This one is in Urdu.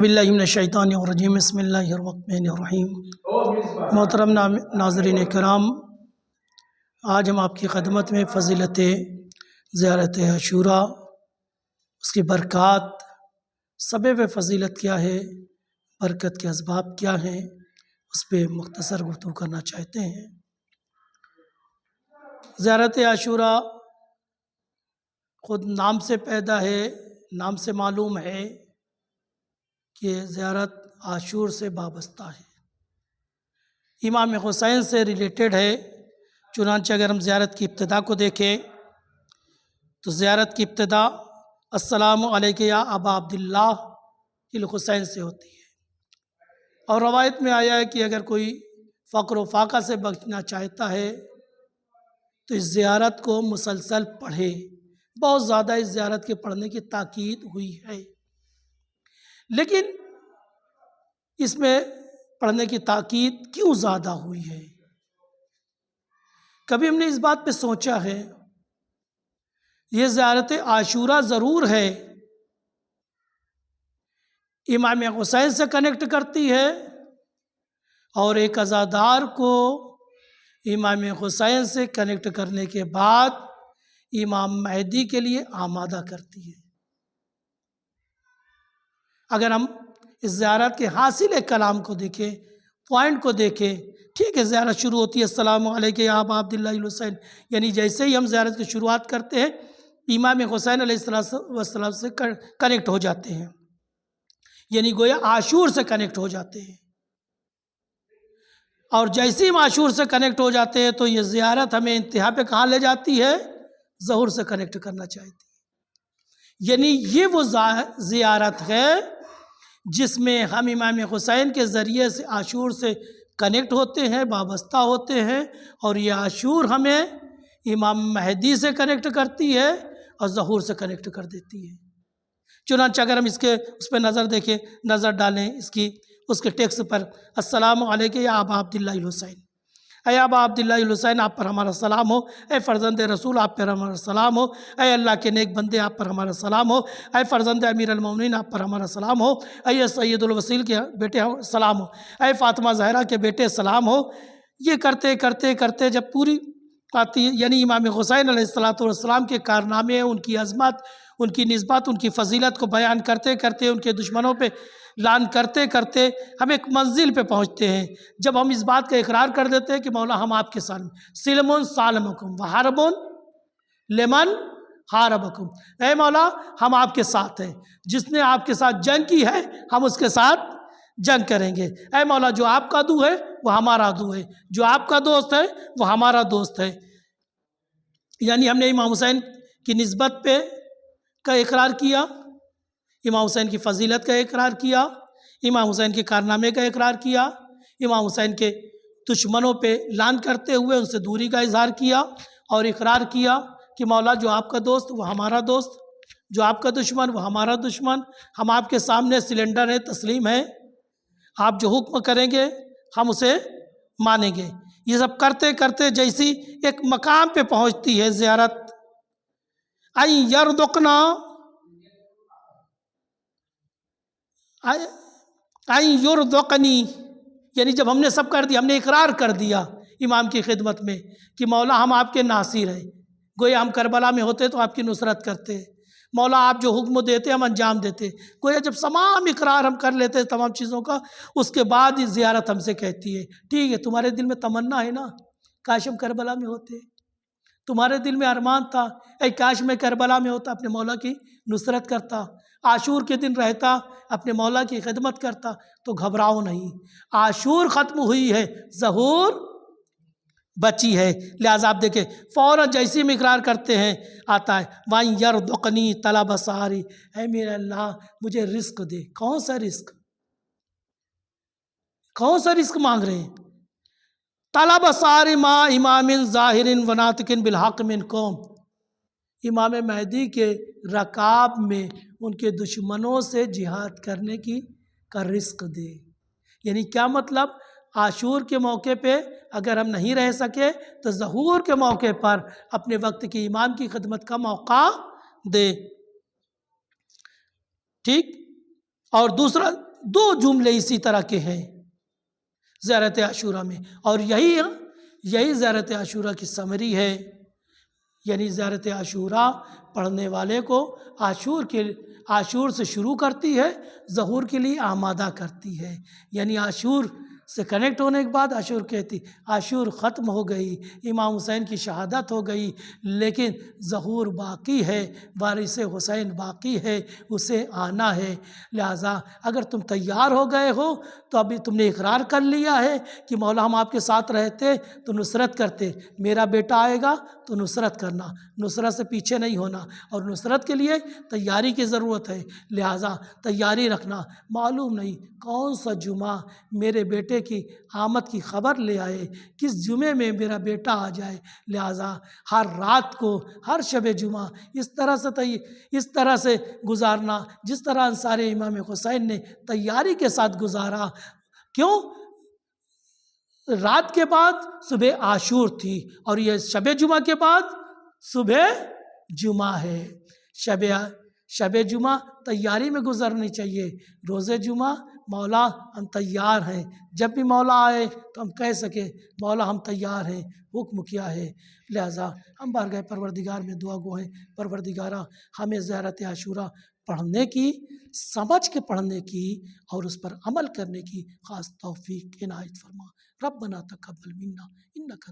باللہ من الشیطان الرجیم بسم اللہ الرحمن الرحیم۔ محترم ناظرین کرام، آج ہم آپ کی خدمت میں فضیلت زیارت عاشوراء، اس کی برکات، سبب فضیلت کیا ہے، برکت کے اسباب کیا ہیں، اس پہ مختصر گفتگو کرنا چاہتے ہیں۔ زیارت عاشوراء خود نام سے پیدا ہے، نام سے معلوم ہے کہ زیارت عاشور سے وابستہ ہے، امام حسین سے ریلیٹڈ ہے۔ چنانچہ اگر ہم زیارت کی ابتدا کو دیکھیں تو زیارت کی ابتدا السلام علیک یا ابا عبداللہ الحسین سے ہوتی ہے، اور روایت میں آیا ہے کہ اگر کوئی فقر و فاقہ سے بچنا چاہتا ہے تو اس زیارت کو مسلسل پڑھے۔ بہت زیادہ اس زیارت کے پڑھنے کی تاکید ہوئی ہے، لیکن اس میں پڑھنے کی تاکید کیوں زیادہ ہوئی ہے؟ کبھی ہم نے اس بات پہ سوچا ہے؟ یہ زیارت عاشوراء ضرور ہے، امام حسین سے کنیکٹ کرتی ہے، اور ایک عزادار کو امام حسین سے کنیکٹ کرنے کے بعد امام مہدی کے لیے آمادہ کرتی ہے۔ اگر ہم اس زیارت کے حاصل کلام کو دیکھیں، پوائنٹ کو دیکھیں، ٹھیک ہے، زیارت شروع ہوتی ہے السلام علیک یا ابا عبداللہ الحسین، یعنی جیسے ہی ہم زیارت کی شروعات کرتے ہیں امام حسین علیہ السلام سے کنیکٹ ہو جاتے ہیں، یعنی گویا عاشور سے کنیکٹ ہو جاتے ہیں، اور جیسے ہم عاشور سے کنیکٹ ہو جاتے ہیں تو یہ زیارت ہمیں انتہا پہ کہاں لے جاتی ہے؟ ظہور سے کنیکٹ کرنا چاہتی ہے۔ یعنی یہ وہ زیارت ہے جس میں ہم امام حسین کے ذریعے سے عاشور سے کنیکٹ ہوتے ہیں، وابستہ ہوتے ہیں، اور یہ عاشور ہمیں امام مہدی سے کنیکٹ کرتی ہے اور ظہور سے کنیکٹ کر دیتی ہے۔ چنانچہ اگر ہم اس پہ نظر دیکھیں، نظر ڈالیں اس کے ٹیکسٹ پر، السلام علیک یا ابا عبداللہ الحسین، اے ابا عبداللہ الحسین آپ پر ہمارا سلام ہو، اے فرزند رسول آپ پر ہمارا سلام ہو، اے اللہ کے نیک بندے آپ پر ہمارا سلام ہو، اے فرزند امیر المومنین آپ پر ہمارا سلام ہو، اے سید الوسیل کے بیٹے سلام ہو، اے فاطمہ زہرا کے بیٹے سلام ہو۔ یہ کرتے کرتے کرتے جب پوری آتی ہے، یعنی امام حسین علیہ السلام کے کارنامے، ان کی عظمت، ان کی نسبت، ان کی فضیلت کو بیان کرتے کرتے، ان کے دشمنوں پہ لعن کرتے کرتے ہم ایک منزل پہ پہنچتے ہیں جب ہم اس بات کا اقرار کر دیتے ہیں کہ مولا ہم آپ کے ساتھ، سلم سالمکم وحرب لمن حاربکم، اے مولا ہم آپ کے ساتھ ہیں، جس نے آپ کے ساتھ جنگ کی ہے ہم اس کے ساتھ جنگ کریں گے۔ اے مولا جو آپ کا عدو ہے وہ ہمارا عدو ہے، جو آپ کا دوست ہے وہ ہمارا دوست ہے۔ یعنی ہم نے امام حسین کی نسبت پہ کا اقرار کیا، امام حسین کی فضیلت کا اقرار کیا، امام حسین کے کارنامے کا اقرار کیا، امام حسین کے دشمنوں پہ لعن کرتے ہوئے ان سے دوری کا اظہار کیا، اور اقرار کیا کہ مولا جو آپ کا دوست وہ ہمارا دوست، جو آپ کا دشمن وہ ہمارا دشمن، ہم آپ کے سامنے سلنڈر ہے، تسلیم ہے، آپ جو حکم کریں گے ہم اسے مانیں گے۔ یہ سب کرتے کرتے جیسی ایک مقام پہ پہنچتی ہے زیارت، این یردقنا، این یردقنی، یعنی جب ہم نے سب کر دیا، ہم نے اقرار کر دیا امام کی خدمت میں کہ مولا ہم آپ کے ناصر ہیں، گویا ہم کربلا میں ہوتے تو آپ کی نصرت کرتے، مولا آپ جو حکم دیتے ہم انجام دیتے، گویا جب تمام اقرار ہم کر لیتے تمام چیزوں کا، اس کے بعد یہ زیارت ہم سے کہتی ہے ٹھیک ہے تمہارے دل میں تمنا ہے نا کاش ہم کربلا میں ہوتے، تمہارے دل میں ارمان تھا اے کاش میں کربلا میں ہوتا، اپنے مولا کی نصرت کرتا، عاشور کے دن رہتا، اپنے مولا کی خدمت کرتا، تو گھبراؤ نہیں، عاشور ختم ہوئی ہے، ظہور بچی ہے۔ لہٰذا آپ دیکھیں فوراً جیسی ہم اقرار کرتے ہیں آتا ہے وَإِن يَرْزُقْنِي طَلَبَ سَحَرِ، اے میرے اللہ مجھے رزق دے۔ کون سا رزق؟ کون سا رزق مانگ رہے ہیں؟ طلب سار ما امام ظاہر و ناطق بالحق منکم، امام مہدی کے رکاب میں ان کے دشمنوں سے جہاد کرنے کا رزق دے۔ یعنی کیا مطلب؟ عاشور کے موقع پہ اگر ہم نہیں رہ سکے تو ظہور کے موقع پر اپنے وقت کی امام کی خدمت کا موقع دے، ٹھیک؟ اور دوسرا دو جملے اسی طرح کے ہیں زیارت عاشورہ میں، اور یہی زیارت عاشورہ کی سمری ہے. یعنی زیارت عاشورہ پڑھنے والے کو عاشور سے شروع کرتی ہے، ظہور کے لیے آمادہ کرتی ہے. یعنی عاشور سے کنیکٹ ہونے کے بعد عاشور کہتی عاشور ختم ہو گئی، امام حسین کی شہادت ہو گئی، لیکن ظہور باقی ہے، وارث حسین باقی ہے، اسے آنا ہے. لہٰذا اگر تم تیار ہو گئے ہو تو ابھی تم نے اقرار کر لیا ہے کہ مولا ہم آپ کے ساتھ رہتے تو نصرت کرتے، میرا بیٹا آئے گا تو نصرت کرنا، نصرت سے پیچھے نہیں ہونا، اور نصرت کے لیے تیاری کی ضرورت ہے. لہٰذا تیاری رکھنا. معلوم نہیں کون سا جمعہ میرے بیٹے کی آمد کی خبر لے آئے، کس جمعے میں میرا بیٹا آ جائے. لہٰذا ہر رات کو، ہر شب جمعہ اس طرح سے گزارنا جس طرح انصار امام حسین نے تیاری کے ساتھ گزارا. کیوں؟ رات کے بعد صبح عاشور تھی، اور یہ شب جمعہ کے بعد صبح جمعہ ہے. شب جمعہ تیاری میں گزرنی چاہیے. روز جمعہ مولا ہم تیار ہیں، جب بھی مولا آئے تو ہم کہہ سکیں مولا ہم تیار ہیں، حکم کیا ہے. لہٰذا ہم بارگاہ پروردگار میں دعا گو ہیں، پروردگارہ ہمیں زیارت عاشورہ پڑھنے کی، سمجھ کے پڑھنے کی اور اس پر عمل کرنے کی خاص توفیق عنایت فرما. ربنا تقبل منا انک